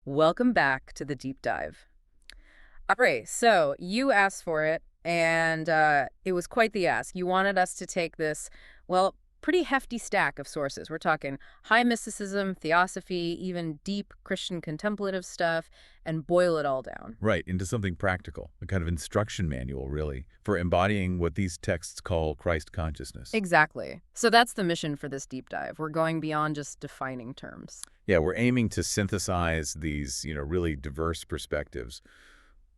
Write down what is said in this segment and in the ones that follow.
Welcome back to the deep dive. All right, so you asked for it, and it was quite the ask. You wanted us to take this, well, pretty hefty stack of sources. We're talking high mysticism, theosophy, even deep Christian contemplative stuff, and boil it all down. Right, into something practical, a kind of instruction manual, really, for embodying what these texts call Christ consciousness. Exactly. So that's the mission for this deep dive. We're going beyond just defining terms. Yeah, we're aiming to synthesize these, really diverse perspectives.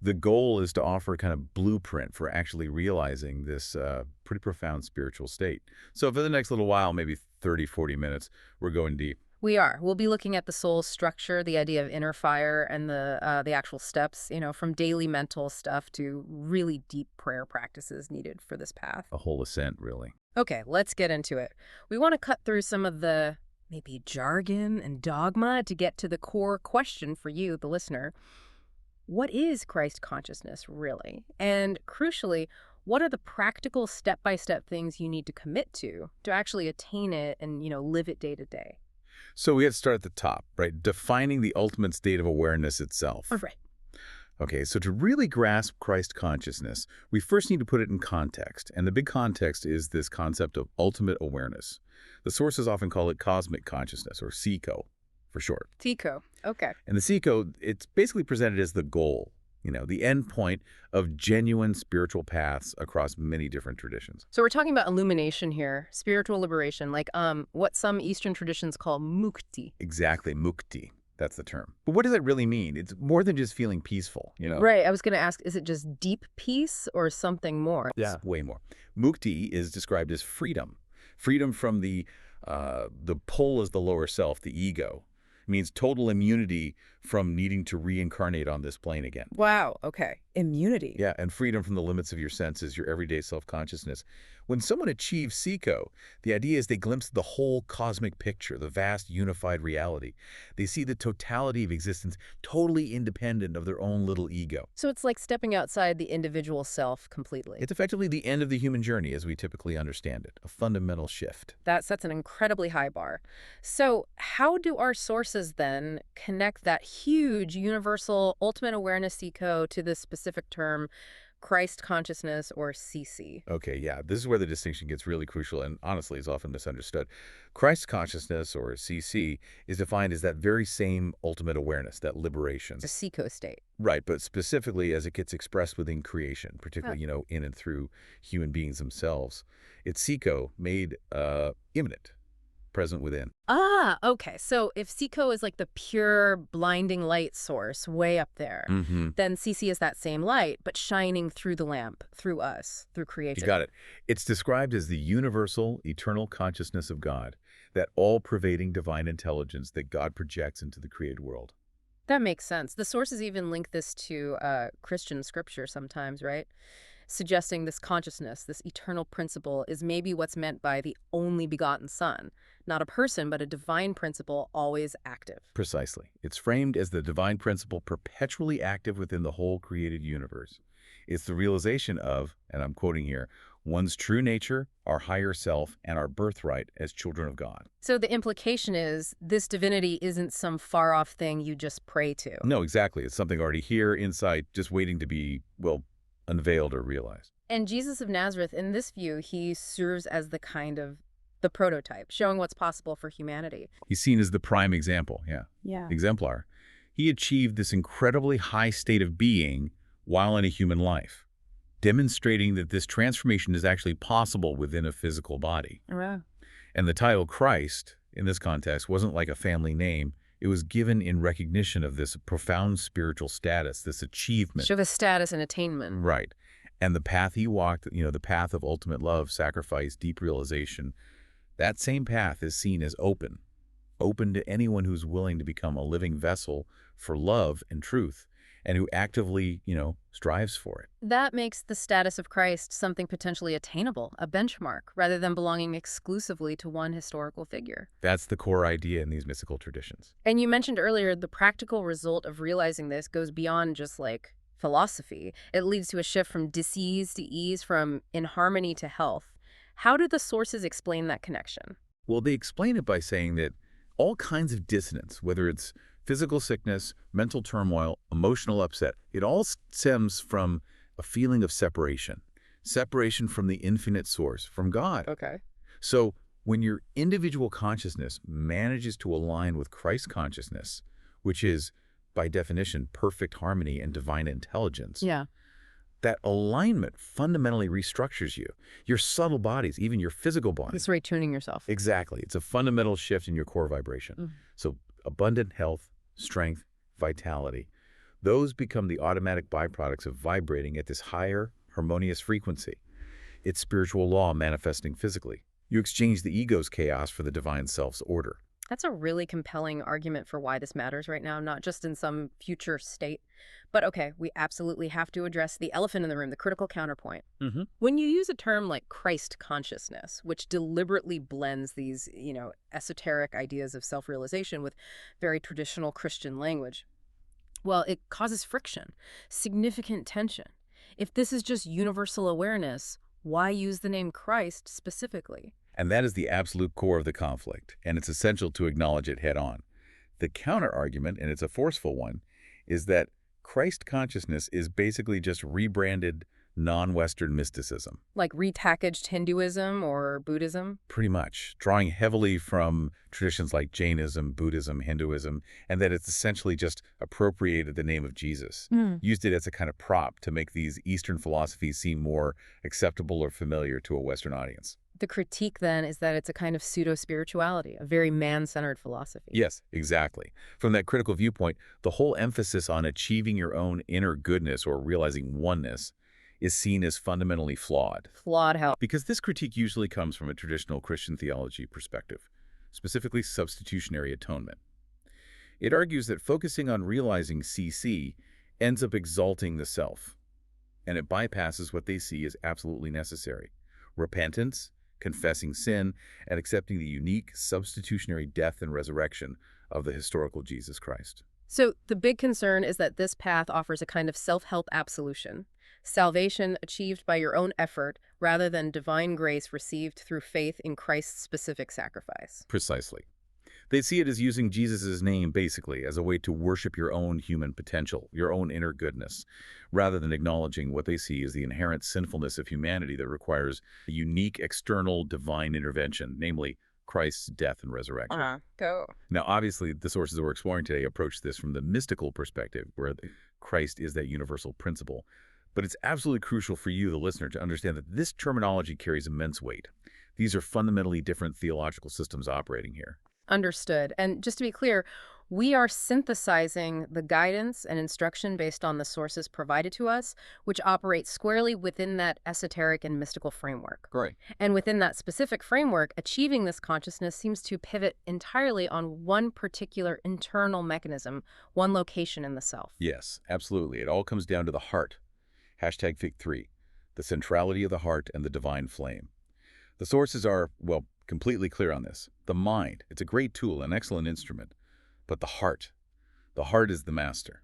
The goal is to offer a kind of blueprint for actually realizing this pretty profound spiritual state. So for the next little while, maybe 30, 40 minutes, we're going deep. We are. We'll be looking at the soul's structure, the idea of inner fire, and the actual steps, from daily mental stuff to really deep prayer practices needed for this path. A whole ascent, really. Okay, let's get into it. We want to cut through some of the maybe jargon and dogma to get to the core question for you, the listener. What is Christ consciousness, really? And crucially, what are the practical step-by-step things you need to commit to actually attain it and, live it day to day? So we have to start at the top, right? Defining the ultimate state of awareness itself. All right. Okay, so to really grasp Christ consciousness, we first need to put it in context. And the big context is this concept of ultimate awareness. The sources often call it cosmic consciousness, or CECO for short. TICO. Okay. And the CECO, it's basically presented as the goal, the end point of genuine spiritual paths across many different traditions. So we're talking about illumination here, spiritual liberation, like what some Eastern traditions call mukti. Exactly, mukti. That's the term. But what does that really mean? It's more than just feeling peaceful. Right. I was going to ask, is it just deep peace or something more? Yeah, way more. Mukti is described as freedom. Freedom from the pull as the lower self, the ego. It means total immunity from needing to reincarnate on this plane again. Wow. Okay. Immunity. Yeah, and freedom from the limits of your senses, your everyday self-consciousness. When someone achieves CECO, the idea is they glimpse the whole cosmic picture, the vast unified reality. They see the totality of existence totally independent of their own little ego. So it's like stepping outside the individual self completely. It's effectively the end of the human journey as we typically understand it, a fundamental shift. That sets an incredibly high bar. So how do our sources then connect that huge universal ultimate awareness CECO to this specific term, Christ consciousness, or CC? Okay, yeah, this is where the distinction gets really crucial and honestly is often misunderstood. Christ consciousness, or CC, is defined as that very same ultimate awareness, that liberation. The CECO state. Right, but specifically as it gets expressed within creation, particularly, in and through human beings themselves. It's CECO made immanent, present within. Ah, okay. So if CECO is like the pure blinding light source way up there, then CC is that same light, but shining through the lamp, through us, through creation. You got it. It's described as the universal, eternal consciousness of God, that all-pervading divine intelligence that God projects into the created world. That makes sense. The sources even link this to Christian scripture sometimes, right? Suggesting this consciousness, this eternal principle, is maybe what's meant by the only begotten Son. Not a person, but a divine principle always active. Precisely. It's framed as the divine principle perpetually active within the whole created universe. It's the realization of, and I'm quoting here, one's true nature, our higher self, and our birthright as children of God. So the implication is this divinity isn't some far-off thing you just pray to. No, exactly. It's something already here, inside, just waiting to be, unveiled or realized. And Jesus of Nazareth, in this view, he serves as the prototype, showing what's possible for humanity. He's seen as the prime example, Yeah. exemplar. He achieved this incredibly high state of being while in a human life, demonstrating that this transformation is actually possible within a physical body. Wow. And the title Christ, in this context, wasn't like a family name. It was given in recognition of this profound spiritual status, this achievement. Show the status and attainment. Right. And the path he walked, the path of ultimate love, sacrifice, deep realization, that same path is seen as open to anyone who's willing to become a living vessel for love and truth, and who actively, strives for it. That makes the status of Christ something potentially attainable, a benchmark, rather than belonging exclusively to one historical figure. That's the core idea in these mystical traditions. And you mentioned earlier the practical result of realizing this goes beyond just like philosophy. It leads to a shift from disease to ease, from inharmony to health. How do the sources explain that connection? Well, they explain it by saying that all kinds of dissonance, whether it's Physical sickness, mental turmoil, emotional upset, it all stems from a feeling of separation. Separation from the infinite source, from God. Okay. So when your individual consciousness manages to align with Christ's consciousness, which is, by definition, perfect harmony and divine intelligence, Yeah. that alignment fundamentally restructures you. Your subtle bodies, even your physical body. It's retuning yourself. Exactly. It's a fundamental shift in your core vibration. Mm. So abundant health, strength, vitality, those become the automatic byproducts of vibrating at this higher, harmonious frequency. It's spiritual law manifesting physically. You exchange the ego's chaos for the divine self's order. That's a really compelling argument for why this matters right now, not just in some future state. But okay, we absolutely have to address the elephant in the room, the critical counterpoint. Mm-hmm. When you use a term like Christ consciousness, which deliberately blends these, esoteric ideas of self-realization with very traditional Christian language, well, it causes friction, significant tension. If this is just universal awareness, why use the name Christ specifically? And that is the absolute core of the conflict, and it's essential to acknowledge it head on. The counter-argument, and it's a forceful one, is that Christ consciousness is basically just rebranded non-Western mysticism. Like repackaged Hinduism or Buddhism? Pretty much, drawing heavily from traditions like Jainism, Buddhism, Hinduism, and that it's essentially just appropriated the name of Jesus, used it as a kind of prop to make these Eastern philosophies seem more acceptable or familiar to a Western audience. The critique, then, is that it's a kind of pseudo-spirituality, a very man-centered philosophy. Yes, exactly. From that critical viewpoint, the whole emphasis on achieving your own inner goodness or realizing oneness is seen as fundamentally flawed. Flawed how? Because this critique usually comes from a traditional Christian theology perspective, specifically substitutionary atonement. It argues that focusing on realizing CC ends up exalting the self, and it bypasses what they see as absolutely necessary: repentance, confessing sin, and accepting the unique substitutionary death and resurrection of the historical Jesus Christ. So the big concern is that this path offers a kind of self-help absolution, salvation achieved by your own effort rather than divine grace received through faith in Christ's specific sacrifice. Precisely. They see it as using Jesus' name, basically, as a way to worship your own human potential, your own inner goodness, rather than acknowledging what they see as the inherent sinfulness of humanity that requires a unique external divine intervention, namely Christ's death and resurrection. Go. Now, obviously, the sources that we're exploring today approach this from the mystical perspective, where Christ is that universal principle. But it's absolutely crucial for you, the listener, to understand that this terminology carries immense weight. These are fundamentally different theological systems operating here. Understood. And just to be clear, we are synthesizing the guidance and instruction based on the sources provided to us, which operate squarely within that esoteric and mystical framework. Great. And within that specific framework, achieving this consciousness seems to pivot entirely on one particular internal mechanism, one location in the self. Yes, absolutely. It all comes down to the heart. Hashtag Fig3, the centrality of the heart and the divine flame. The sources are, well, completely clear on this. The mind, it's a great tool, an excellent instrument. But the heart is the master.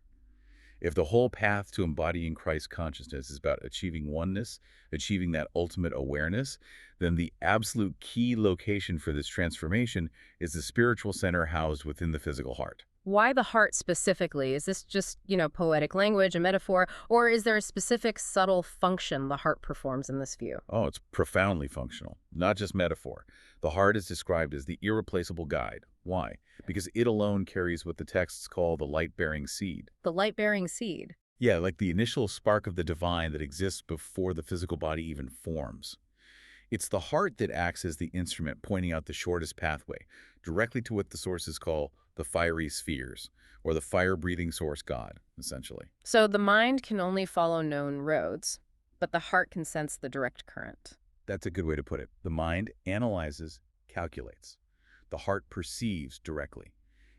If the whole path to embodying Christ consciousness is about achieving oneness, achieving that ultimate awareness, then the absolute key location for this transformation is the spiritual center housed within the physical heart. Why the heart specifically? Is this just, poetic language, a metaphor, or is there a specific subtle function the heart performs in this view? Oh, it's profoundly functional, not just metaphor. The heart is described as the irreplaceable guide. Why? Because it alone carries what the texts call the light-bearing seed. The light-bearing seed. Yeah, like the initial spark of the divine that exists before the physical body even forms. It's the heart that acts as the instrument pointing out the shortest pathway, directly to what the sources call the fiery spheres, or the fire-breathing source God, essentially. So the mind can only follow known roads, but the heart can sense the direct current. That's a good way to put it. The mind analyzes, calculates. The heart perceives directly.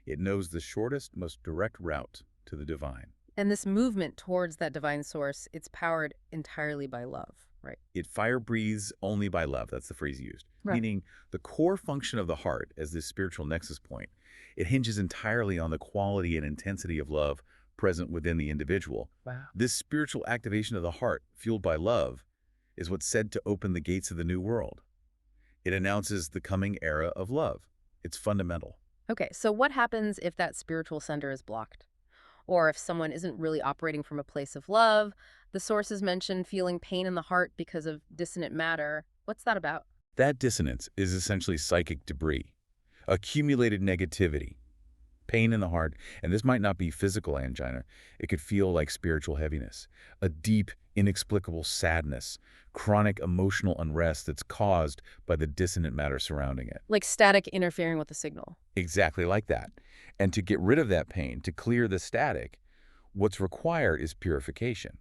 It knows the shortest, most direct route to the divine. And this movement towards that divine source, it's powered entirely by love, right? It fire breathes only by love. That's the phrase used. Right. Meaning the core function of the heart as this spiritual nexus point, it hinges entirely on the quality and intensity of love present within the individual. Wow. This spiritual activation of the heart, fueled by love, is what's said to open the gates of the new world. It announces the coming era of love. It's fundamental. Okay, so what happens if that spiritual sender is blocked? Or if someone isn't really operating from a place of love? The sources mention feeling pain in the heart because of dissonant matter. What's that about? That dissonance is essentially psychic debris, accumulated negativity, pain in the heart, and this might not be physical angina. It could feel like spiritual heaviness, a deep, inexplicable sadness, chronic emotional unrest that's caused by the dissonant matter surrounding it. Like static interfering with the signal. Exactly like that. And to get rid of that pain, to clear the static, what's required is purification.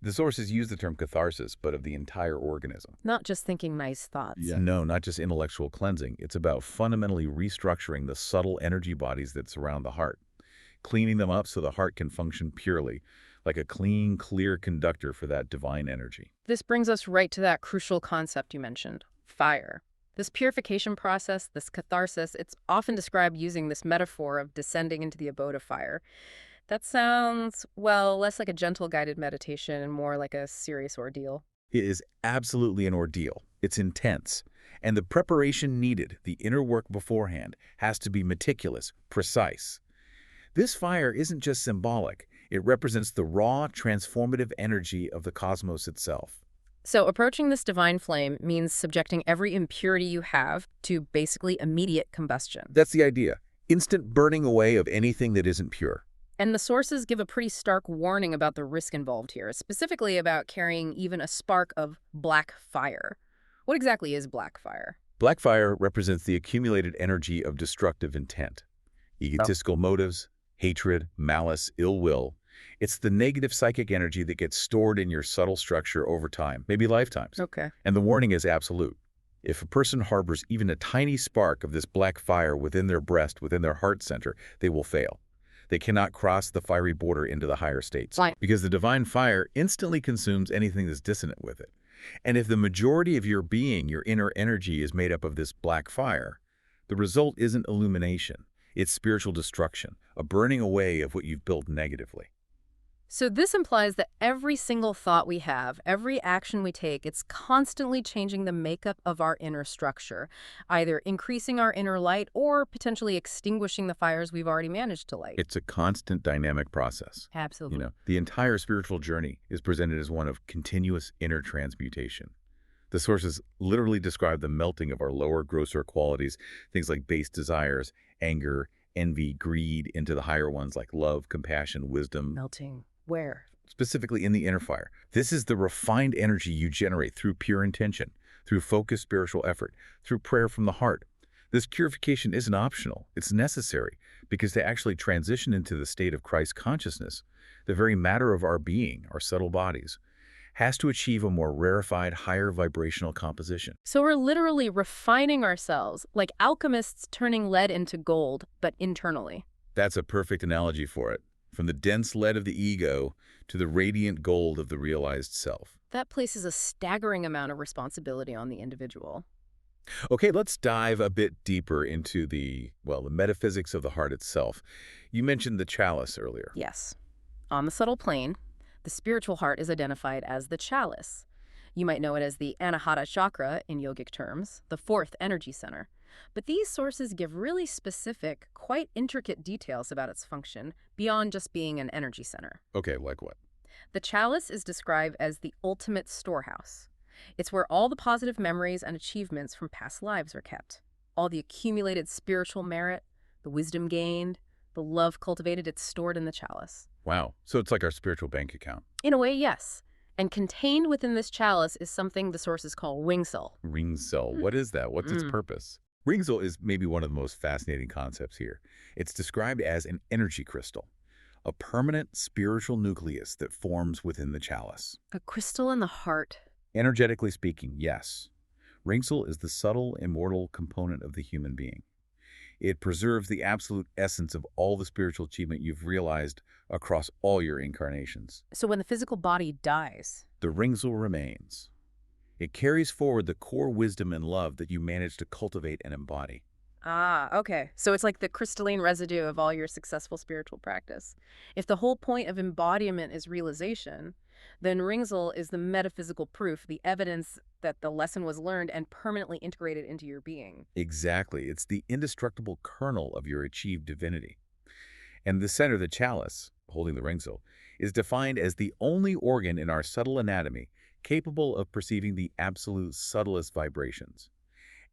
The sources use the term catharsis, but of the entire organism. Not just thinking nice thoughts. Yeah. No, not just intellectual cleansing. It's about fundamentally restructuring the subtle energy bodies that surround the heart, cleaning them up so the heart can function purely, like a clean, clear conductor for that divine energy. This brings us right to that crucial concept you mentioned, fire. This purification process, this catharsis, it's often described using this metaphor of descending into the abode of fire. That sounds, well, less like a gentle guided meditation and more like a serious ordeal. It is absolutely an ordeal. It's intense. And the preparation needed, the inner work beforehand, has to be meticulous, precise. This fire isn't just symbolic. It represents the raw, transformative energy of the cosmos itself. So, approaching this divine flame means subjecting every impurity you have to basically immediate combustion. That's the idea. Instant burning away of anything that isn't pure. And the sources give a pretty stark warning about the risk involved here, specifically about carrying even a spark of black fire. What exactly is black fire? Black fire represents the accumulated energy of destructive intent. Egotistical motives, hatred, malice, ill will. It's the negative psychic energy that gets stored in your subtle structure over time, maybe lifetimes. Okay. And the warning is absolute. If a person harbors even a tiny spark of this black fire within their breast, within their heart center, they will fail. They cannot cross the fiery border into the higher states. Fine. Because the divine fire instantly consumes anything that's dissonant with it. And if the majority of your being, your inner energy, is made up of this black fire, the result isn't illumination. It's spiritual destruction, a burning away of what you've built negatively. So this implies that every single thought we have, every action we take, it's constantly changing the makeup of our inner structure, either increasing our inner light or potentially extinguishing the fires we've already managed to light. It's a constant dynamic process. Absolutely. The entire spiritual journey is presented as one of continuous inner transmutation. The sources literally describe the melting of our lower, grosser qualities, things like base desires, anger, envy, greed, into the higher ones like love, compassion, wisdom. Melting. Where? Specifically in the inner fire. This is the refined energy you generate through pure intention, through focused spiritual effort, through prayer from the heart. This purification isn't optional. It's necessary because to actually transition into the state of Christ consciousness, the very matter of our being, our subtle bodies, has to achieve a more rarefied, higher vibrational composition. So we're literally refining ourselves, like alchemists turning lead into gold, but internally. That's a perfect analogy for it. From the dense lead of the ego to the radiant gold of the realized self. That places a staggering amount of responsibility on the individual. Okay, let's dive a bit deeper into the metaphysics of the heart itself. You mentioned the chalice earlier. Yes. On the subtle plane, the spiritual heart is identified as the chalice. You might know it as the Anahata chakra in yogic terms, the fourth energy center. But these sources give really specific, quite intricate details about its function beyond just being an energy center. Okay, like what? The chalice is described as the ultimate storehouse. It's where all the positive memories and achievements from past lives are kept. All the accumulated spiritual merit, the wisdom gained, the love cultivated, it's stored in the chalice. Wow, so it's like our spiritual bank account. In a way, yes. And contained within this chalice is something the sources call ring cell. Ring cell, what is that? What's its purpose? Ring cell is maybe one of the most fascinating concepts here. It's described as an energy crystal, a permanent spiritual nucleus that forms within the chalice. A crystal in the heart. Energetically speaking, yes. Ring cell is the subtle, immortal component of the human being. It preserves the absolute essence of all the spiritual achievement you've realized across all your incarnations. So when the physical body dies, The ring cell remains. It carries forward the core wisdom and love that you managed to cultivate and embody. Ah, okay. So it's like the crystalline residue of all your successful spiritual practice. If the whole point of embodiment is realization, then Ringzel is the metaphysical proof, the evidence that the lesson was learned and permanently integrated into your being. Exactly. It's the indestructible kernel of your achieved divinity. And the center, the chalice, holding the ringsil, is defined as the only organ in our subtle anatomy capable of perceiving the absolute subtlest vibrations.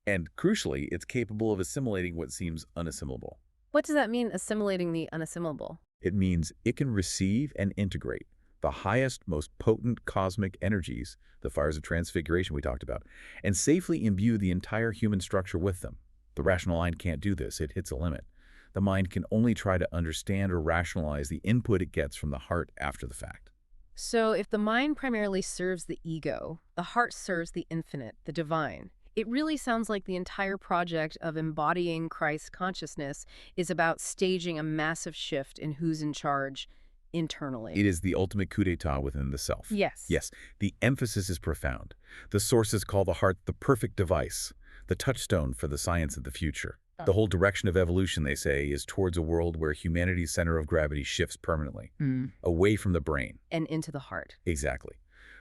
And crucially, it's capable of assimilating what seems unassimilable. What does that mean, assimilating the unassimilable? It means it can receive and integrate the highest, most potent cosmic energies, the fires of transfiguration we talked about, and safely imbue the entire human structure with them. The rational mind can't do this. It hits a limit. The mind can only try to understand or rationalize the input it gets from the heart after the fact. So if the mind primarily serves the ego, the heart serves the infinite, the divine. It really sounds like the entire project of embodying Christ consciousness is about staging a massive shift in who's in charge internally. It is the ultimate coup d'etat within the self. Yes. Yes, the emphasis is profound. The sources call the heart the perfect device, the touchstone for the science of the future. The whole direction of evolution, they say, is towards a world where humanity's center of gravity shifts permanently, Mm. away from the brain. And into the heart. Exactly.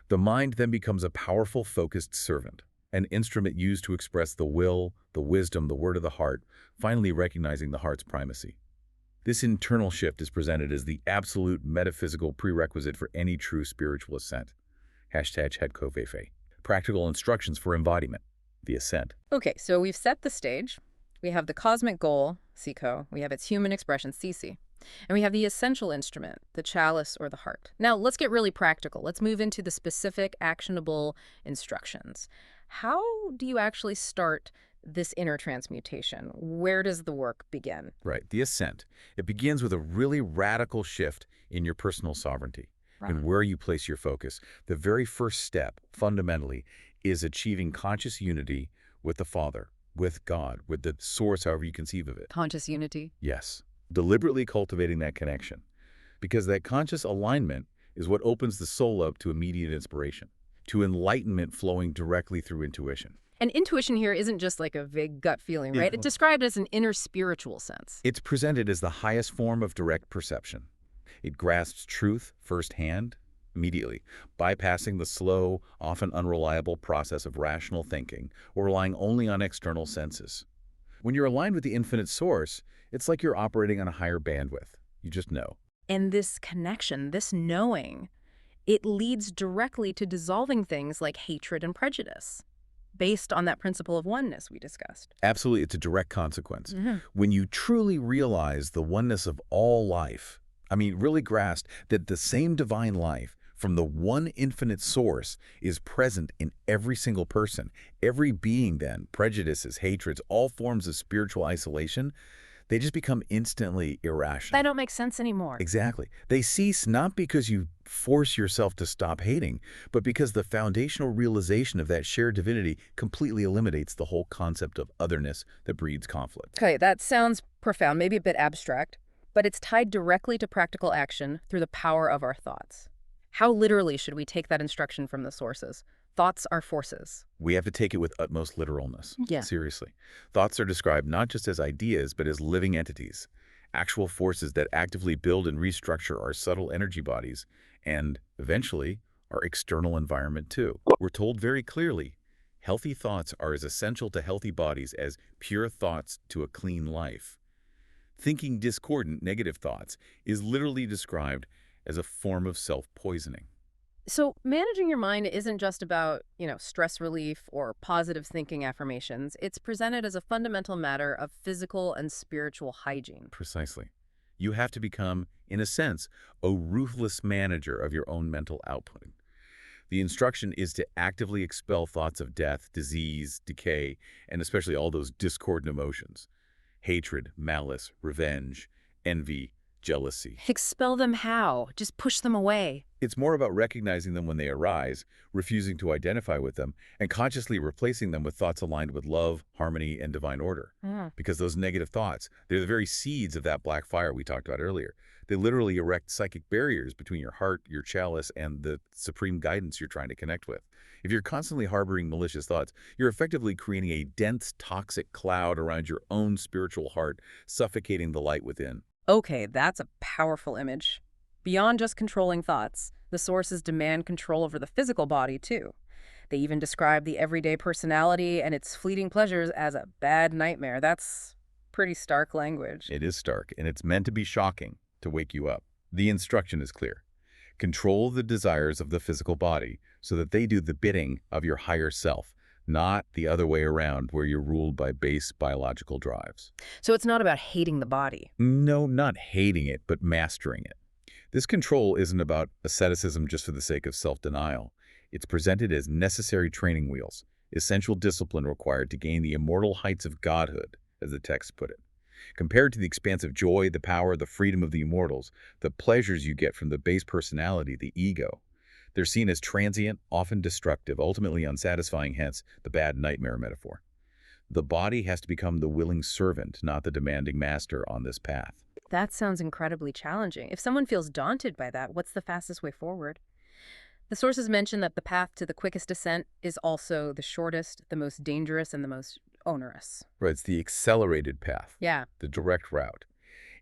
The mind then becomes a powerful, focused servant, an instrument used to express the will, the wisdom, the word of the heart, finally recognizing the heart's primacy. This internal shift is presented as the absolute metaphysical prerequisite for any true spiritual ascent. Hashtag Hedkofefe. Practical instructions for embodiment. The ascent. Okay, so we've set the stage. We have the cosmic goal, Siko. We have its human expression, Sisi. And we have the essential instrument, the chalice or the heart. Now, let's get really practical. Let's move into the specific, actionable instructions. How do you actually start this inner transmutation? Where does the work begin? Right, the ascent. It begins with a really radical shift in your personal sovereignty and where you place your focus. The very first step, fundamentally, is achieving conscious unity with the Father, with God, with the source, however you conceive of it. Conscious unity. Yes, deliberately cultivating that connection. Because that conscious alignment is what opens the soul up to immediate inspiration, to enlightenment flowing directly through intuition. And intuition here isn't just like a vague gut feeling, right? It's described as an inner spiritual sense. It's presented as the highest form of direct perception. It grasps truth firsthand, immediately, bypassing the slow, often unreliable process of rational thinking or relying only on external senses. When you're aligned with the infinite source, it's like you're operating on a higher bandwidth. You just know. And this connection, this knowing, it leads directly to dissolving things like hatred and prejudice, based on that principle of oneness we discussed. Absolutely, it's a direct consequence. Mhm. When you truly realize the oneness of all life, really grasp that the same divine life from the one infinite source is present in every single person, every being then, prejudices, hatreds, all forms of spiritual isolation, they just become instantly irrational. That don't make sense anymore. Exactly. They cease not because you force yourself to stop hating, but because the foundational realization of that shared divinity completely eliminates the whole concept of otherness that breeds conflict. Okay, that sounds profound, maybe a bit abstract, but it's tied directly to practical action through the power of our thoughts. How literally should we take that instruction from the sources? Thoughts are forces. We have to take it with utmost literalness. Yeah. Seriously. Thoughts are described not just as ideas, but as living entities, actual forces that actively build and restructure our subtle energy bodies and, eventually, our external environment too. We're told very clearly, healthy thoughts are as essential to healthy bodies as pure thoughts to a clean life. Thinking discordant, negative thoughts is literally described as a form of self-poisoning. So managing your mind isn't just about, stress relief or positive thinking affirmations. It's presented as a fundamental matter of physical and spiritual hygiene. Precisely. You have to become, in a sense, a ruthless manager of your own mental output. The instruction is to actively expel thoughts of death, disease, decay, and especially all those discordant emotions. Hatred, malice, revenge, envy, jealousy. Expel them how? Just push them away. It's more about recognizing them when they arise, refusing to identify with them, and consciously replacing them with thoughts aligned with love, harmony, and divine order. Mm. Because those negative thoughts, they're the very seeds of that black fire we talked about earlier. They literally erect psychic barriers between your heart, your chalice, and the supreme guidance you're trying to connect with. If you're constantly harboring malicious thoughts, you're effectively creating a dense, toxic cloud around your own spiritual heart, suffocating the light within. Okay, that's a powerful image. Beyond just controlling thoughts, the sources demand control over the physical body, too. They even describe the everyday personality and its fleeting pleasures as a bad nightmare. That's pretty stark language. It is stark, and it's meant to be shocking, to wake you up. The instruction is clear. Control the desires of the physical body so that they do the bidding of your higher self, not the other way around where you're ruled by base biological drives. So it's not about hating the body. No, not hating it, but mastering it. This control isn't about asceticism just for the sake of self-denial. It's presented as necessary training wheels, essential discipline required to gain the immortal heights of godhood, as the text put it. Compared to the expansive joy, the power, the freedom of the immortals, the pleasures you get from the base personality, the ego, they're seen as transient, often destructive, ultimately unsatisfying, hence the bad nightmare metaphor. The body has to become the willing servant, not the demanding master on this path. That sounds incredibly challenging. If someone feels daunted by that, what's the fastest way forward? The sources mention that the path to the quickest ascent is also the shortest, the most dangerous, and the most onerous. Right, it's the accelerated path, Yeah. the direct route,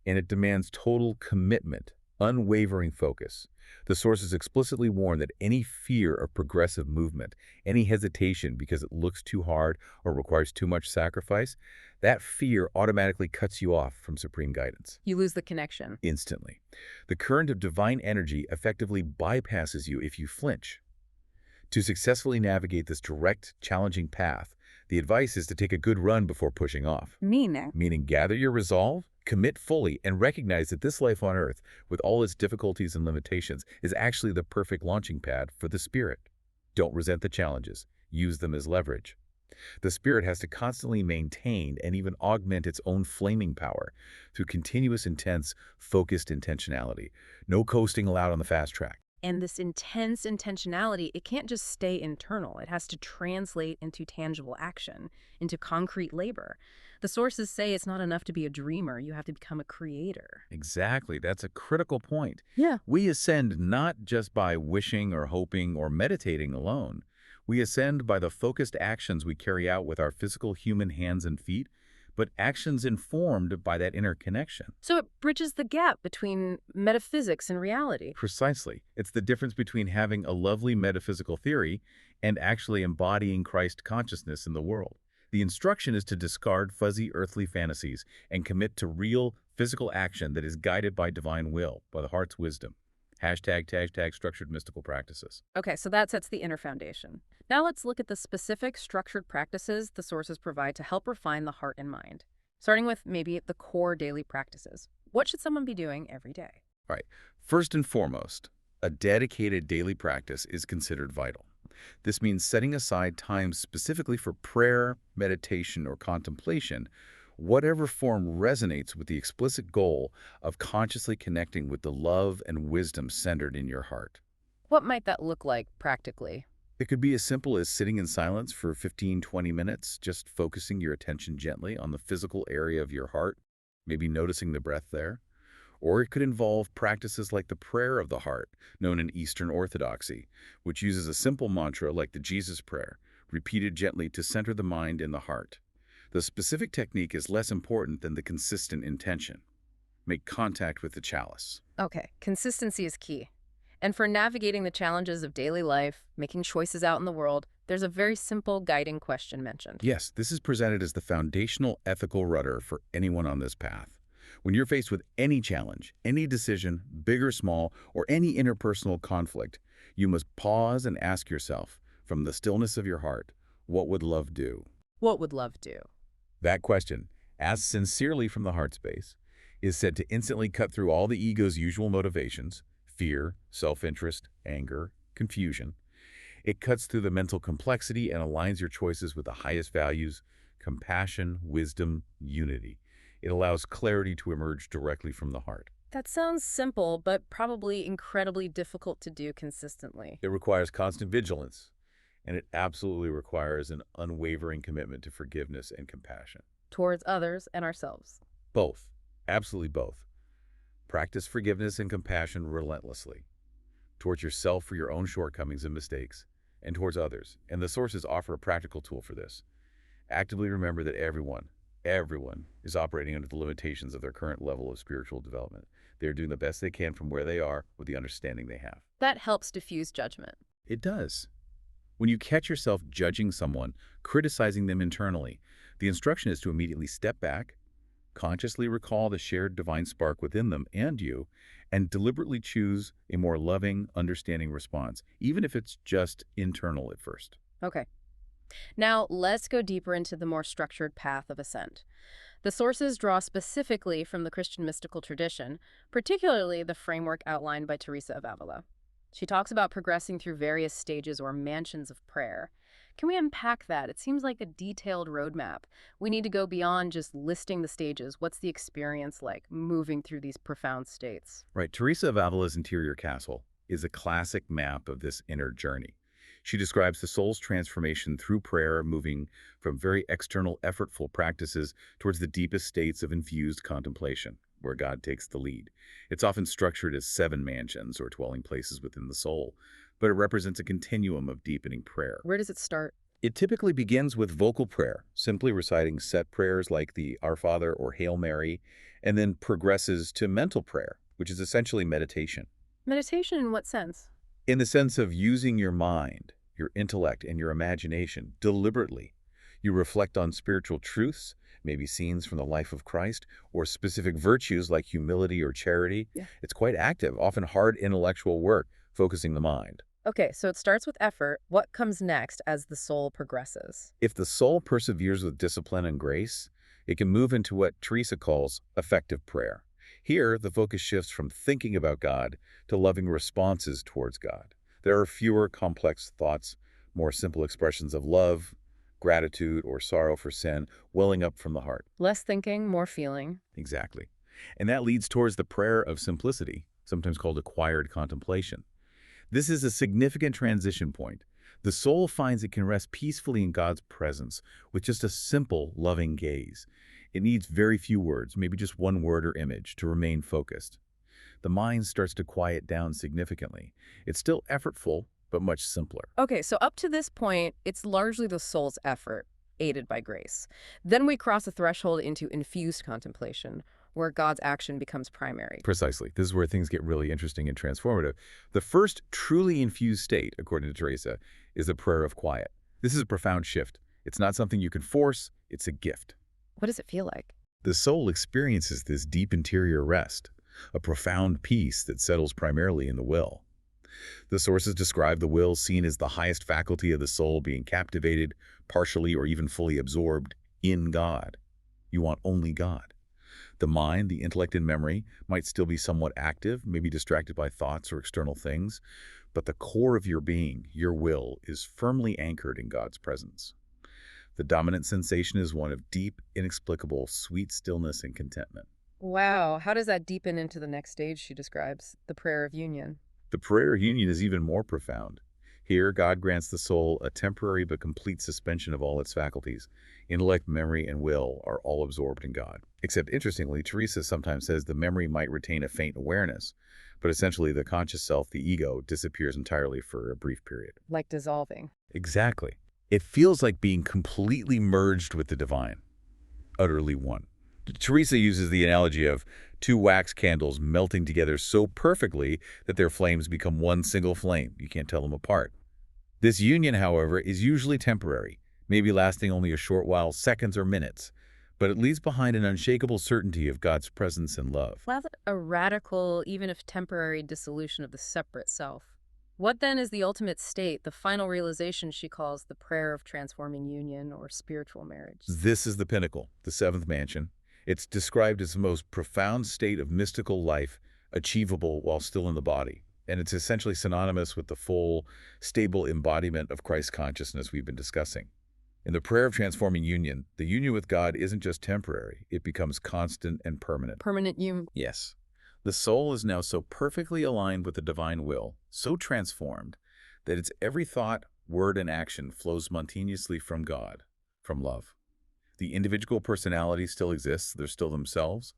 and it demands total commitment, unwavering focus. The sources explicitly warn that any fear of progressive movement, any hesitation because it looks too hard or requires too much sacrifice, that fear automatically cuts you off from supreme guidance. You lose the connection. Instantly. The current of divine energy effectively bypasses you if you flinch. To successfully navigate this direct, challenging path, the advice is to take a good run before pushing off. Meaning gather your resolve, commit fully, and recognize that this life on Earth, with all its difficulties and limitations, is actually the perfect launching pad for the spirit. Don't resent the challenges. Use them as leverage. The spirit has to constantly maintain and even augment its own flaming power through continuous, intense, focused intentionality. No coasting allowed on the fast track. And this intense intentionality, it can't just stay internal. It has to translate into tangible action, into concrete labor. The sources say it's not enough to be a dreamer. You have to become a creator. Exactly. That's a critical point. Yeah. We ascend not just by wishing or hoping or meditating alone. We ascend by the focused actions we carry out with our physical human hands and feet, but actions informed by that inner connection. So it bridges the gap between metaphysics and reality. Precisely. It's the difference between having a lovely metaphysical theory and actually embodying Christ consciousness in the world. The instruction is to discard fuzzy earthly fantasies and commit to real physical action that is guided by divine will, by the heart's wisdom. #, structured mystical practices. Okay, so that sets the inner foundation. Now let's look at the specific structured practices the sources provide to help refine the heart and mind. Starting with maybe the core daily practices. What should someone be doing every day? All right. First and foremost, a dedicated daily practice is considered vital. This means setting aside time specifically for prayer, meditation, or contemplation, whatever form resonates with the explicit goal of consciously connecting with the love and wisdom centered in your heart. What might that look like practically? It could be as simple as sitting in silence for 15-20 minutes, just focusing your attention gently on the physical area of your heart, maybe noticing the breath there. Or it could involve practices like the prayer of the heart, known in Eastern Orthodoxy, which uses a simple mantra like the Jesus prayer, repeated gently to center the mind in the heart. The specific technique is less important than the consistent intention. Make contact with the chalice. Okay, consistency is key. And for navigating the challenges of daily life, making choices out in the world, there's a very simple guiding question mentioned. Yes, this is presented as the foundational ethical rudder for anyone on this path. When you're faced with any challenge, any decision, big or small, or any interpersonal conflict, you must pause and ask yourself, from the stillness of your heart, what would love do? What would love do? That question, asked sincerely from the heart space, is said to instantly cut through all the ego's usual motivations, fear, self-interest, anger, confusion. It cuts through the mental complexity and aligns your choices with the highest values, compassion, wisdom, unity. It allows clarity to emerge directly from the heart. That sounds simple, but probably incredibly difficult to do consistently. It requires constant vigilance, and it absolutely requires an unwavering commitment to forgiveness and compassion. Towards others and ourselves. Both. Absolutely both. Practice forgiveness and compassion relentlessly, towards yourself for your own shortcomings and mistakes, and towards others. And the sources offer a practical tool for this. Actively remember that everyone is operating under the limitations of their current level of spiritual development. They are doing the best they can from where they are with the understanding they have. That helps diffuse judgment. It does. When you catch yourself judging someone, criticizing them internally, the instruction is to immediately step back, consciously recall the shared divine spark within them and you, and deliberately choose a more loving, understanding response, even if it's just internal at first. Okay. Now, let's go deeper into the more structured path of ascent. The sources draw specifically from the Christian mystical tradition, particularly the framework outlined by Teresa of Avila. She talks about progressing through various stages or mansions of prayer. Can we unpack that? It seems like a detailed roadmap. We need to go beyond just listing the stages. What's the experience like moving through these profound states? Right, Teresa of Avila's interior castle is a classic map of this inner journey. She describes the soul's transformation through prayer, moving from very external, effortful practices towards the deepest states of infused contemplation, where God takes the lead. It's often structured as 7 mansions or dwelling places within the soul, but it represents a continuum of deepening prayer. Where does it start? It typically begins with vocal prayer, simply reciting set prayers like the Our Father or Hail Mary, and then progresses to mental prayer, which is essentially meditation. Meditation in what sense? In the sense of using your mind, your intellect, and your imagination deliberately. You reflect on spiritual truths, maybe scenes from the life of Christ, or specific virtues like humility or charity. Yeah. It's quite active, often hard intellectual work, focusing the mind. Okay, so it starts with effort. What comes next as the soul progresses? If the soul perseveres with discipline and grace, it can move into what Teresa calls effective prayer. Here, the focus shifts from thinking about God to loving responses towards God. There are fewer complex thoughts, more simple expressions of love, gratitude, or sorrow for sin welling up from the heart. Less thinking, more feeling. Exactly. And that leads towards the prayer of simplicity, sometimes called acquired contemplation. This is a significant transition point. The soul finds it can rest peacefully in God's presence with just a simple, loving gaze. It needs very few words, maybe just one word or image, to remain focused. The mind starts to quiet down significantly. It's still effortful, but much simpler. Okay, so up to this point, it's largely the soul's effort, aided by grace. Then we cross a threshold into infused contemplation, where God's action becomes primary. Precisely. This is where things get really interesting and transformative. The first truly infused state, according to Teresa, is the prayer of quiet. This is a profound shift. It's not something you can force, it's a gift. What does it feel like? The soul experiences this deep interior rest, a profound peace that settles primarily in the will. The sources describe the will seen as the highest faculty of the soul being captivated, partially or even fully absorbed in God. You want only God. The mind, the intellect and memory might still be somewhat active, maybe distracted by thoughts or external things, but the core of your being, your will, is firmly anchored in God's presence. The dominant sensation is one of deep, inexplicable, sweet stillness and contentment. Wow, how does that deepen into the next stage she describes, the prayer of union? The prayer of union is even more profound. Here, God grants the soul a temporary but complete suspension of all its faculties. Intellect, memory, and will are all absorbed in God. Except, interestingly, Teresa sometimes says the memory might retain a faint awareness, but essentially the conscious self, the ego, disappears entirely for a brief period. Like dissolving. Exactly. It feels like being completely merged with the divine, utterly one. Teresa uses the analogy of 2 wax candles melting together so perfectly that their flames become one single flame. You can't tell them apart. This union, however, is usually temporary, maybe lasting only a short while, seconds or minutes, but it leaves behind an unshakable certainty of God's presence and love. Well, a radical, even if temporary, dissolution of the separate self. What then is the ultimate state, the final realization she calls the prayer of transforming union or spiritual marriage? This is the pinnacle, the 7th mansion. It's described as the most profound state of mystical life achievable while still in the body. And it's essentially synonymous with the full, stable embodiment of Christ consciousness we've been discussing. In the prayer of transforming union, the union with God isn't just temporary. It becomes constant and permanent. Permanent union. Yes. The soul is now so perfectly aligned with the divine will, so transformed, that its every thought, word, and action flows spontaneously from God, from love. The individual personality still exists, they're still themselves,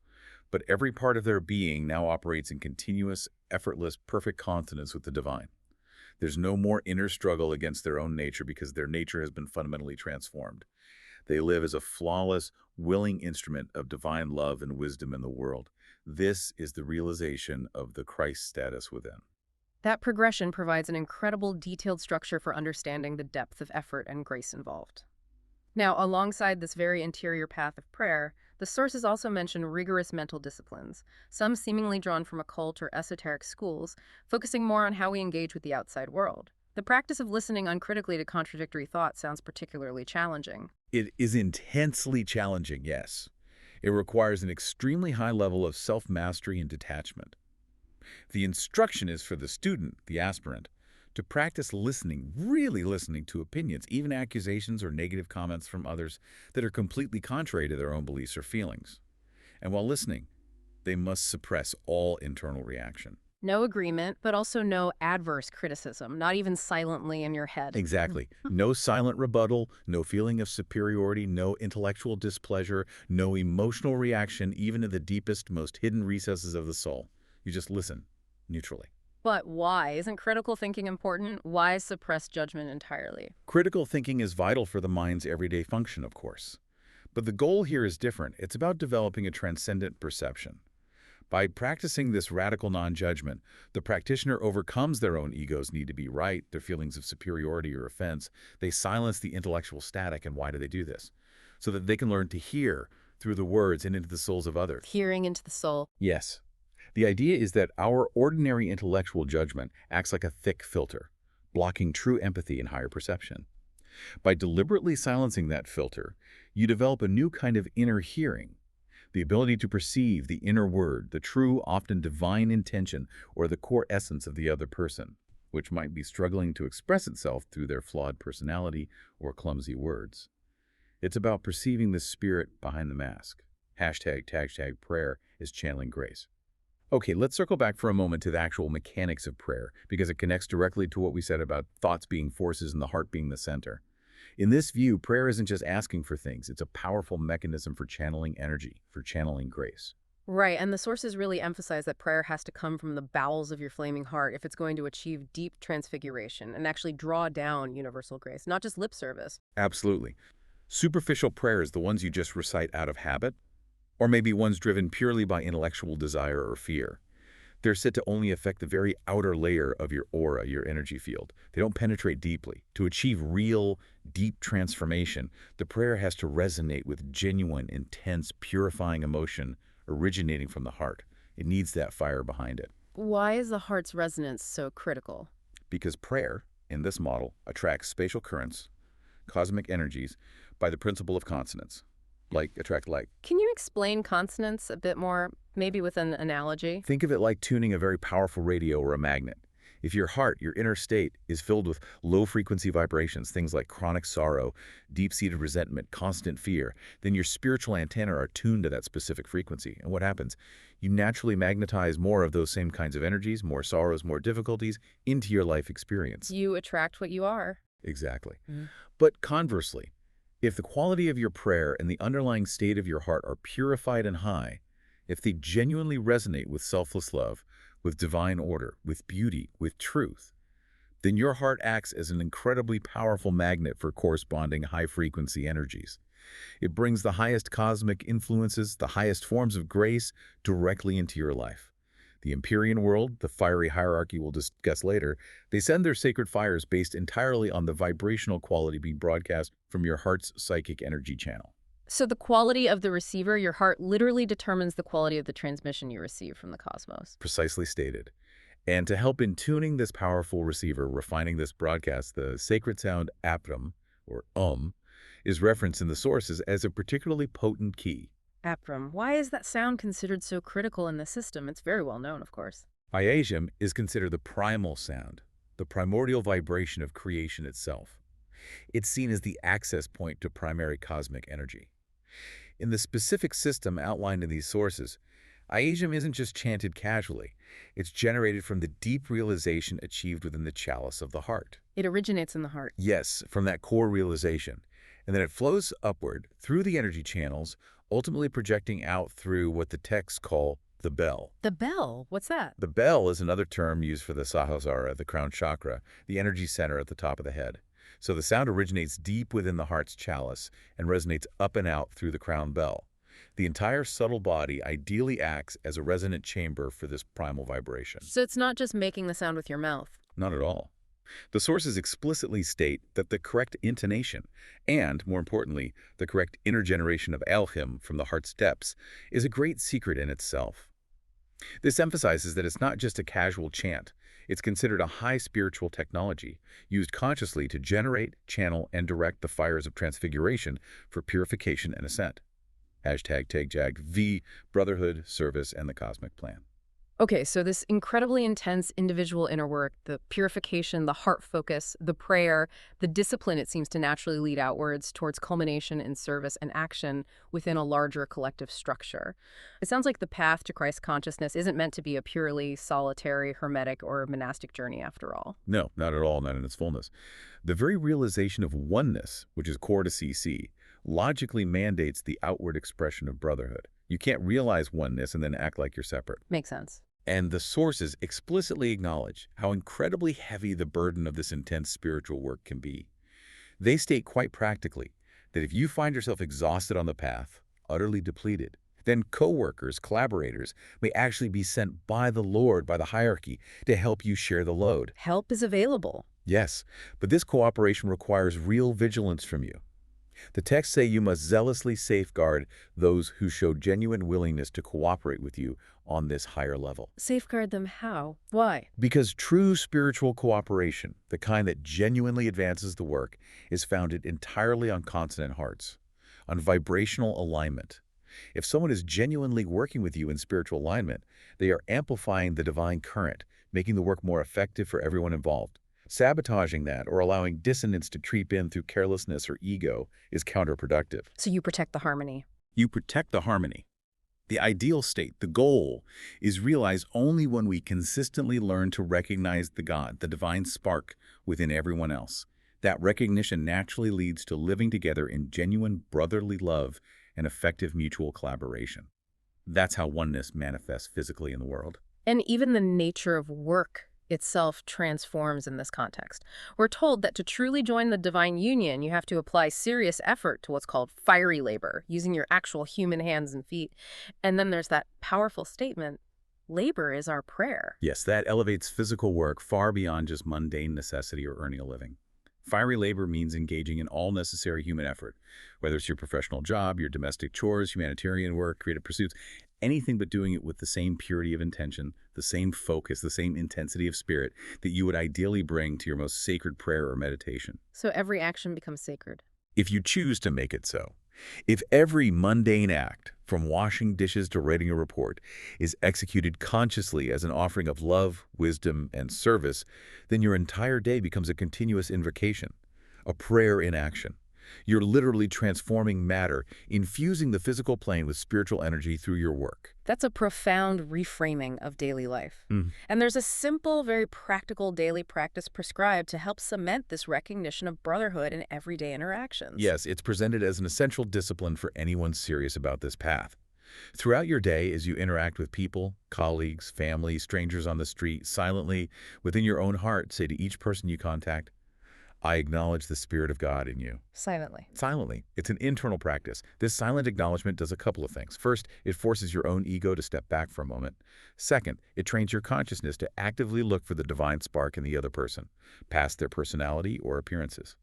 but every part of their being now operates in continuous, effortless, perfect consonance with the divine. There's no more inner struggle against their own nature because their nature has been fundamentally transformed. They live as a flawless, willing instrument of divine love and wisdom in the world. This is the realization of the Christ status within. That progression provides an incredible detailed structure for understanding the depth of effort and grace involved. Now, alongside this very interior path of prayer, the sources also mention rigorous mental disciplines, some seemingly drawn from occult or esoteric schools, focusing more on how we engage with the outside world. The practice of listening uncritically to contradictory thoughts sounds particularly challenging. It is intensely challenging, yes. It requires an extremely high level of self-mastery and detachment. The instruction is for the student, the aspirant, to practice listening, really listening to opinions, even accusations or negative comments from others that are completely contrary to their own beliefs or feelings. And while listening, they must suppress all internal reaction. No agreement, but also no adverse criticism, not even silently in your head. Exactly. No silent rebuttal, no feeling of superiority, no intellectual displeasure, no emotional reaction, even in the deepest, most hidden recesses of the soul. You just listen, neutrally. But why? Isn't critical thinking important? Why suppress judgment entirely? Critical thinking is vital for the mind's everyday function, of course. But the goal here is different. It's about developing a transcendent perception. By practicing this radical non-judgment, the practitioner overcomes their own ego's need to be right, their feelings of superiority or offense. They silence the intellectual static. And why do they do this? So that they can learn to hear through the words and into the souls of others. Hearing into the soul. Yes. The idea is that our ordinary intellectual judgment acts like a thick filter, blocking true empathy and higher perception. By deliberately silencing that filter, you develop a new kind of inner hearing, the ability to perceive the inner word, the true, often divine intention, or the core essence of the other person, which might be struggling to express itself through their flawed personality or clumsy words. It's about perceiving the spirit behind the mask. #, prayer is channeling grace. Okay, let's circle back for a moment to the actual mechanics of prayer, because it connects directly to what we said about thoughts being forces and the heart being the center. In this view, prayer isn't just asking for things. It's a powerful mechanism for channeling energy, for channeling grace. Right, and the sources really emphasize that prayer has to come from the bowels of your flaming heart if it's going to achieve deep transfiguration and actually draw down universal grace, not just lip service. Absolutely. Superficial prayers, the ones you just recite out of habit, or maybe ones driven purely by intellectual desire or fear. They're said to only affect the very outer layer of your aura, your energy field. They don't penetrate deeply. To achieve real, deep transformation, the prayer has to resonate with genuine, intense, purifying emotion originating from the heart. It needs that fire behind it. Why is the heart's resonance so critical? Because prayer, in this model, attracts spatial currents, cosmic energies, by the principle of consonance. Like attract like. Can you explain consonance a bit more, maybe with an analogy? Think of it like tuning a very powerful radio or a magnet. If your heart, your inner state, is filled with low-frequency vibrations, things like chronic sorrow, deep-seated resentment, constant fear, then your spiritual antennae are tuned to that specific frequency. And what happens? You naturally magnetize more of those same kinds of energies, more sorrows, more difficulties, into your life experience. You attract what you are. Exactly. Mm. But conversely, if the quality of your prayer and the underlying state of your heart are purified and high, if they genuinely resonate with selfless love, with divine order, with beauty, with truth, then your heart acts as an incredibly powerful magnet for corresponding high-frequency energies. It brings the highest cosmic influences, the highest forms of grace, directly into your life. The Empyrean world, the fiery hierarchy we'll discuss later, they send their sacred fires based entirely on the vibrational quality being broadcast from your heart's psychic energy channel. So the quality of the receiver, your heart literally determines the quality of the transmission you receive from the cosmos. Precisely stated. And to help in tuning this powerful receiver, refining this broadcast, the sacred sound apram, or is referenced in the sources as a particularly potent key. Apram. Why is that sound considered so critical in the system? It's very well known, of course. Iasium is considered the primal sound, the primordial vibration of creation itself. It's seen as the access point to primary cosmic energy. In the specific system outlined in these sources, Aesium isn't just chanted casually. It's generated from the deep realization achieved within the chalice of the heart. It originates in the heart. Yes, from that core realization. And then it flows upward through the energy channels, ultimately projecting out through what the texts call the bell. The bell, what's that? The bell is another term used for the Sahasrara, the crown chakra, the energy center at the top of the head. So the sound originates deep within the heart's chalice and resonates up and out through the crown bell. The entire subtle body ideally acts as a resonant chamber for this primal vibration. So it's not just making the sound with your mouth. Not at all. The sources explicitly state that the correct intonation and, more importantly, the correct intergeneration of Elchim from the heart's depths is a great secret in itself. This emphasizes that it's not just a casual chant. It's considered a high spiritual technology, used consciously to generate, channel, and direct the fires of transfiguration for purification and ascent. Hashtag TagJag V, Brotherhood, Service, and the Cosmic Plan. Okay, so this incredibly intense individual inner work, the purification, the heart focus, the prayer, the discipline it seems to naturally lead outwards towards culmination in service and action within a larger collective structure. It sounds like the path to Christ consciousness isn't meant to be a purely solitary, hermetic, or monastic journey after all. No, not at all, not in its fullness. The very realization of oneness, which is core to CC, logically mandates the outward expression of brotherhood. You can't realize oneness and then act like you're separate. Makes sense. And the sources explicitly acknowledge how incredibly heavy the burden of this intense spiritual work can be. They state quite practically that if you find yourself exhausted on the path, utterly depleted, then co-workers, collaborators may actually be sent by the Lord, by the hierarchy, to help you share the load. Help is available. Yes, but this cooperation requires real vigilance from you. The texts say you must zealously safeguard those who show genuine willingness to cooperate with you on this higher level. Safeguard them how? Why? Because true spiritual cooperation, the kind that genuinely advances the work, is founded entirely on consonant hearts, on vibrational alignment. If someone is genuinely working with you in spiritual alignment, they are amplifying the divine current, making the work more effective for everyone involved. Sabotaging that or allowing dissonance to creep in through carelessness or ego is counterproductive. So you protect the harmony. You protect the harmony. The ideal state, the goal, is realized only when we consistently learn to recognize the God, the divine spark within everyone else. That recognition naturally leads to living together in genuine brotherly love and effective mutual collaboration. That's how oneness manifests physically in the world. And even the nature of work itself transforms in this context. We're told that to truly join the divine union, you have to apply serious effort to what's called fiery labor, using your actual human hands and feet. And then there's that powerful statement, labor is our prayer. Yes, that elevates physical work far beyond just mundane necessity or earning a living. Fiery labor means engaging in all necessary human effort, whether it's your professional job, your domestic chores, humanitarian work, creative pursuits, anything but doing it with the same purity of intention, the same focus, the same intensity of spirit that you would ideally bring to your most sacred prayer or meditation. So every action becomes sacred. If you choose to make it so. If every mundane act, from washing dishes to writing a report, is executed consciously as an offering of love, wisdom, and service, then your entire day becomes a continuous invocation, a prayer in action. You're literally transforming matter, infusing the physical plane with spiritual energy through your work. That's a profound reframing of daily life. And there's a simple, very practical daily practice prescribed to help cement this recognition of brotherhood in everyday interactions. Yes, it's presented as an essential discipline for anyone serious about this path. Throughout your day, as you interact with people, colleagues, family, strangers on the street, silently, within your own heart, say to each person you contact, I acknowledge the Spirit of God in you. Silently. Silently. It's an internal practice. This silent acknowledgement does a couple of things. First, it forces your own ego to step back for a moment. Second, it trains your consciousness to actively look for the divine spark in the other person, past their personality or appearances.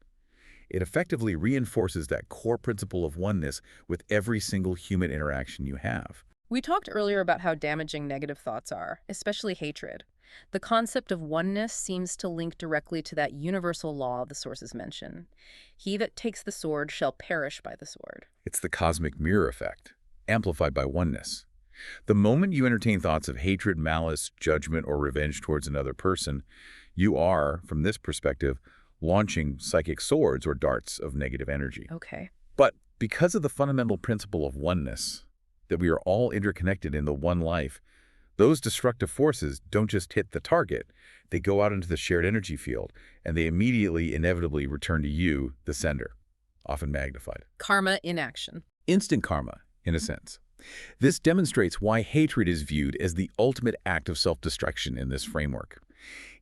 It effectively reinforces that core principle of oneness with every single human interaction you have. We talked earlier about how damaging negative thoughts are, especially hatred. The concept of oneness seems to link directly to that universal law the sources mention. He that takes the sword shall perish by the sword. It's the cosmic mirror effect, amplified by oneness. The moment you entertain thoughts of hatred, malice, judgment, or revenge towards another person, you are, from this perspective, launching psychic swords or darts of negative energy. Okay. But because of the fundamental principle of oneness, that we are all interconnected in the one life. Those destructive forces don't just hit the target, they go out into the shared energy field, and they immediately, inevitably return to you, the sender, often magnified. Karma in action. Instant karma, in a sense. This demonstrates why hatred is viewed as the ultimate act of self-destruction in this framework.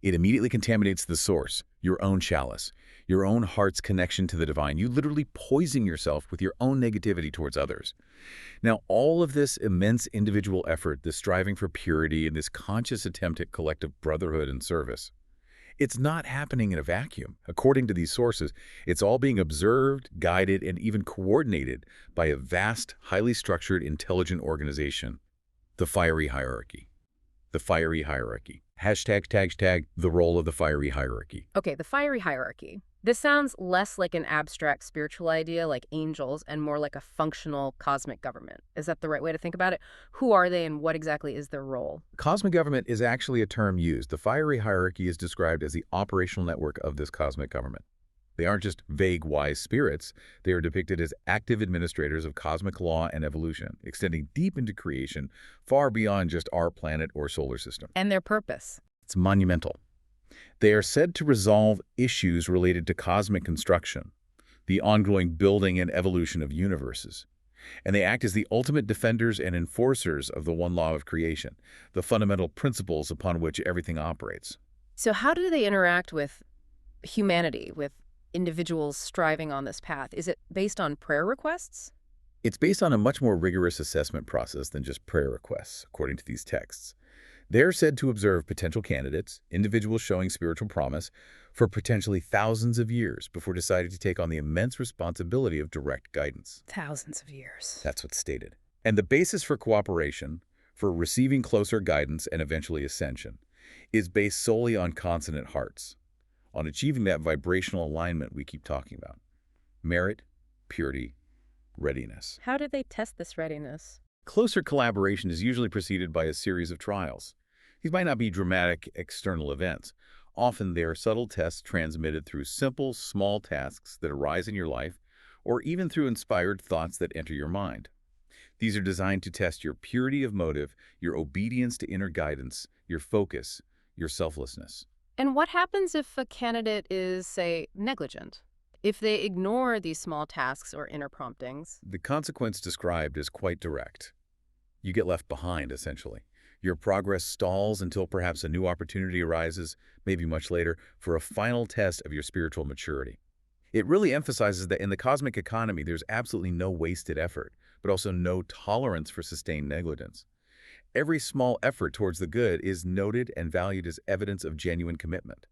It immediately contaminates the source, your own chalice, your own heart's connection to the divine. You literally poison yourself with your own negativity towards others. Now, all of this immense individual effort, this striving for purity, and this conscious attempt at collective brotherhood and service, it's not happening in a vacuum. According to these sources, it's all being observed, guided, and even coordinated by a vast, highly structured, intelligent organization, the fiery hierarchy. The fiery hierarchy. Hashtag, the role of the fiery hierarchy. Okay, the fiery hierarchy. This sounds less like an abstract spiritual idea like angels and more like a functional cosmic government. Is that the right way to think about it? Who are they and what exactly is their role? Cosmic government is actually a term used. The fiery hierarchy is described as the operational network of this cosmic government. They aren't just vague, wise spirits. They are depicted as active administrators of cosmic law and evolution, extending deep into creation, far beyond just our planet or solar system. And their purpose. It's monumental. They are said to resolve issues related to cosmic construction, the ongoing building and evolution of universes. And they act as the ultimate defenders and enforcers of the one law of creation, the fundamental principles upon which everything operates. So how do they interact with humanity, with individuals striving on this path? Is it based on prayer requests? It's based on a much more rigorous assessment process than just prayer requests, according to these texts. They're said to observe potential candidates, individuals showing spiritual promise, for potentially thousands of years before deciding to take on the immense responsibility of direct guidance. Thousands of years. That's what's stated. And the basis for cooperation, for receiving closer guidance and eventually ascension, is based solely on consonant hearts, on achieving that vibrational alignment we keep talking about. Merit, purity, readiness. How do they test this readiness? Closer collaboration is usually preceded by a series of trials. These might not be dramatic external events. Often they are subtle tests transmitted through simple, small tasks that arise in your life, or even through inspired thoughts that enter your mind. These are designed to test your purity of motive, your obedience to inner guidance, your focus, your selflessness. And what happens if a candidate is, say, negligent? If they ignore these small tasks or inner promptings? The consequence described is quite direct. You get left behind, essentially. Your progress stalls until perhaps a new opportunity arises, maybe much later, for a final test of your spiritual maturity. It really emphasizes that in the cosmic economy, there's absolutely no wasted effort, but also no tolerance for sustained negligence. Every small effort towards the good is noted and valued as evidence of genuine commitment.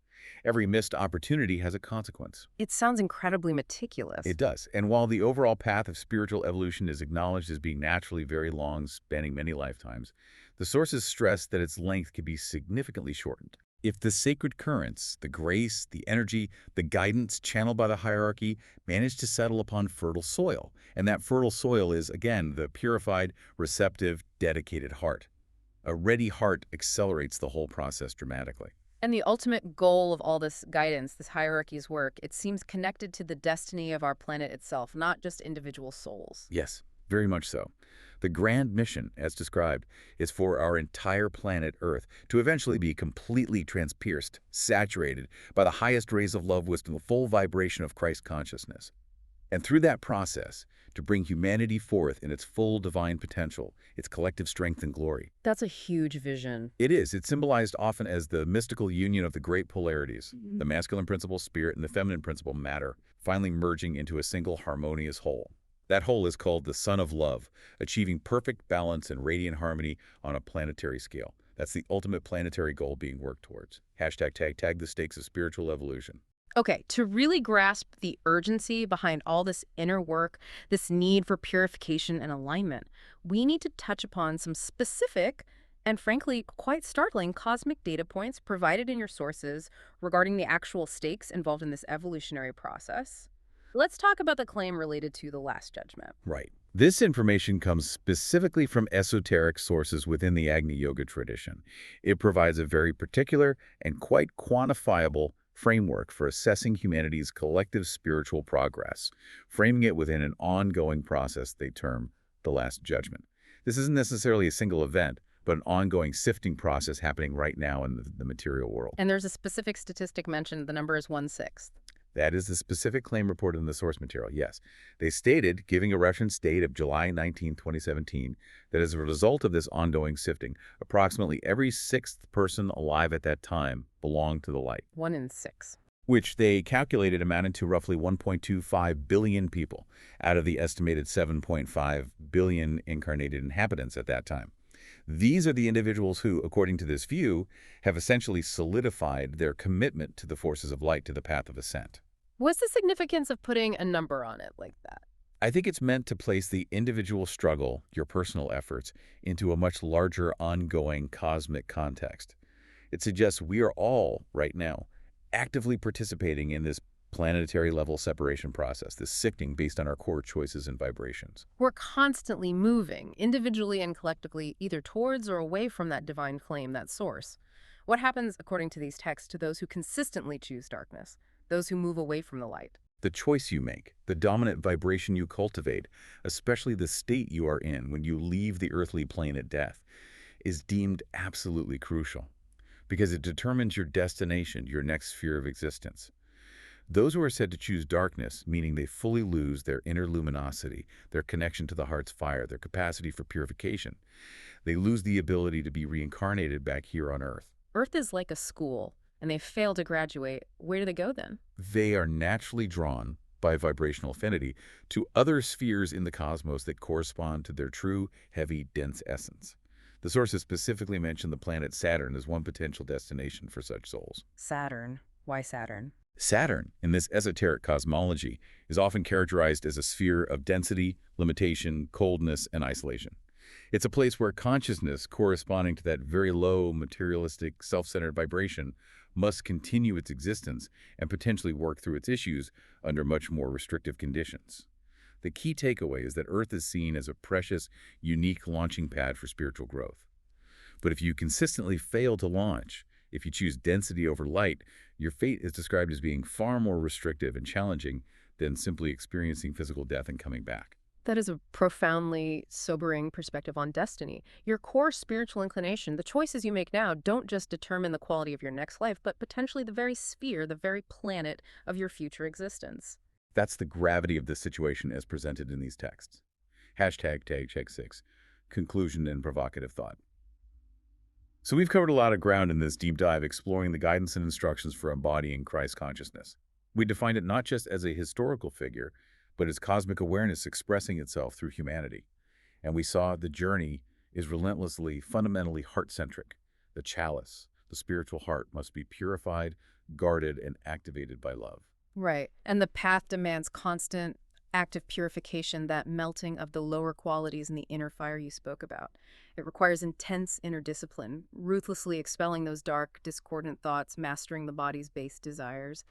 Every missed opportunity has a consequence. It sounds incredibly meticulous. It does. And while the overall path of spiritual evolution is acknowledged as being naturally very long, spanning many lifetimes, the sources stress that its length can be significantly shortened. If the sacred currents, the grace, the energy, the guidance channeled by the hierarchy manage to settle upon fertile soil, and that fertile soil is, again, the purified, receptive, dedicated heart. A ready heart accelerates the whole process dramatically. And the ultimate goal of all this guidance, this hierarchy's work, it seems connected to the destiny of our planet itself, not just individual souls. Yes, very much so. The grand mission, as described, is for our entire planet Earth to eventually be completely transpierced, saturated by the highest rays of love, wisdom, the full vibration of Christ consciousness. And through that process, to bring humanity forth in its full divine potential, its collective strength and glory. That's a huge vision. It is. It's symbolized often as the mystical union of the great polarities, the masculine principle, spirit, and the feminine principle, matter, finally merging into a single harmonious whole. That whole is called the Sun of Love, achieving perfect balance and radiant harmony on a planetary scale. That's the ultimate planetary goal being worked towards. Hashtag tag the stakes of spiritual evolution. Okay, to really grasp the urgency behind all this inner work, this need for purification and alignment, we need to touch upon some specific and frankly quite startling cosmic data points provided in your sources regarding the actual stakes involved in this evolutionary process. Let's talk about the claim related to the Last Judgment. Right. This information comes specifically from esoteric sources within the Agni Yoga tradition. It provides a very particular and quite quantifiable framework for assessing humanity's collective spiritual progress, framing it within an ongoing process they term the Last Judgment. This isn't necessarily a single event, but an ongoing sifting process happening right now in the material world. And there's a specific statistic mentioned. The number is 1/6. That is the specific claim reported in the source material, yes. They stated, giving a reference date of July 19, 2017, that as a result of this ongoing sifting, approximately every sixth person alive at that time belonged to the light, 1 in 6. which they calculated amounted to roughly 1.25 billion people out of the estimated 7.5 billion incarnated inhabitants at that time. These are the individuals who, according to this view, have essentially solidified their commitment to the forces of light, to the path of ascent. What's the significance of putting a number on it like that? I think it's meant to place the individual struggle, your personal efforts, into a much larger, ongoing cosmic context. It suggests we are all, right now, actively participating in this planetary level separation process, this sifting based on our core choices and vibrations. We're constantly moving, individually and collectively, either towards or away from that divine flame, that source. What happens, according to these texts, to those who consistently choose darkness, those who move away from the light? The choice you make, the dominant vibration you cultivate, especially the state you are in when you leave the earthly plane at death, is deemed absolutely crucial because it determines your destination, your next sphere of existence. Those who are said to choose darkness, meaning they fully lose their inner luminosity, their connection to the heart's fire, their capacity for purification. They lose the ability to be reincarnated back here on Earth. Earth is like a school, and they fail to graduate. Where do they go then? They are naturally drawn by vibrational affinity to other spheres in the cosmos that correspond to their true, heavy, dense essence. The sources specifically mention the planet Saturn as one potential destination for such souls. Saturn. Why Saturn? Saturn, in this esoteric cosmology, is often characterized as a sphere of density, limitation, coldness, and isolation. It's a place where consciousness, corresponding to that very low, materialistic, self-centered vibration, must continue its existence and potentially work through its issues under much more restrictive conditions. The key takeaway is that Earth is seen as a precious, unique launching pad for spiritual growth. But if you consistently fail to launch, if you choose density over light, your fate is described as being far more restrictive and challenging than simply experiencing physical death and coming back. That is a profoundly sobering perspective on destiny. Your core spiritual inclination, the choices you make now, don't just determine the quality of your next life, but potentially the very sphere, the very planet of your future existence. That's the gravity of this situation as presented in these texts. Hashtag tag check 6. Conclusion and provocative thought. So we've covered a lot of ground in this deep dive exploring the guidance and instructions for embodying Christ consciousness. We defined it not just as a historical figure, but as cosmic awareness expressing itself through humanity. And we saw the journey is relentlessly, fundamentally heart-centric. The chalice, the spiritual heart, must be purified, guarded, and activated by love. Right. And the path demands constant active purification, that melting of the lower qualities in the inner fire you spoke about. It requires intense inner discipline, ruthlessly expelling those dark, discordant thoughts, mastering the body's base desires.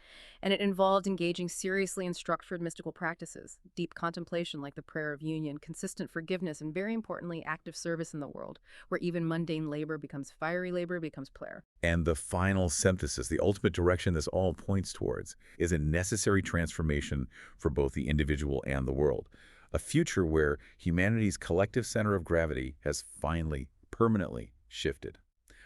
And it involved engaging seriously in structured mystical practices, deep contemplation like the prayer of union, consistent forgiveness, and very importantly, active service in the world, where even mundane labor becomes fiery labor, becomes prayer. And the final synthesis, the ultimate direction this all points towards, is a necessary transformation for both the individual and the world. A future where humanity's collective center of gravity has finally, permanently shifted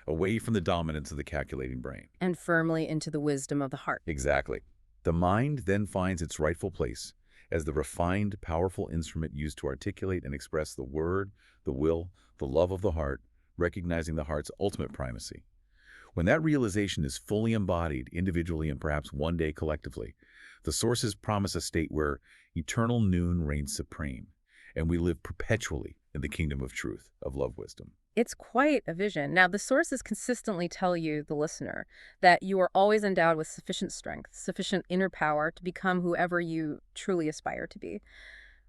away from the dominance of the calculating brain. And firmly into the wisdom of the heart. Exactly. The mind then finds its rightful place as the refined, powerful instrument used to articulate and express the word, the will, the love of the heart, recognizing the heart's ultimate primacy. When that realization is fully embodied individually and perhaps one day collectively, the sources promise a state where eternal noon reigns supreme, and we live perpetually in the kingdom of truth, of love wisdom. It's quite a vision. Now, the sources consistently tell you, the listener, that you are always endowed with sufficient strength, sufficient inner power to become whoever you truly aspire to be.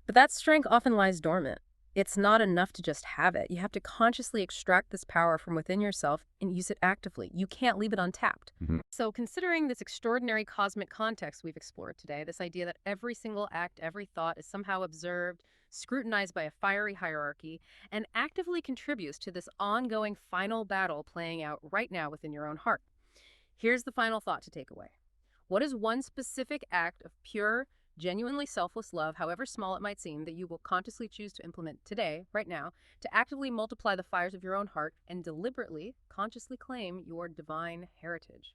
But that strength often lies dormant. It's not enough to just have it. You have to consciously extract this power from within yourself and use it actively. You can't leave it untapped. So considering this extraordinary cosmic context we've explored today, this idea that every single act, every thought is somehow observed, scrutinized by a fiery hierarchy, and actively contributes to this ongoing final battle playing out right now within your own heart. Here's the final thought to take away. What is one specific act of pure, Genuinely selfless love, however small it might seem, that you will consciously choose to implement today, right now, to actively multiply the fires of your own heart and deliberately, consciously claim your divine heritage.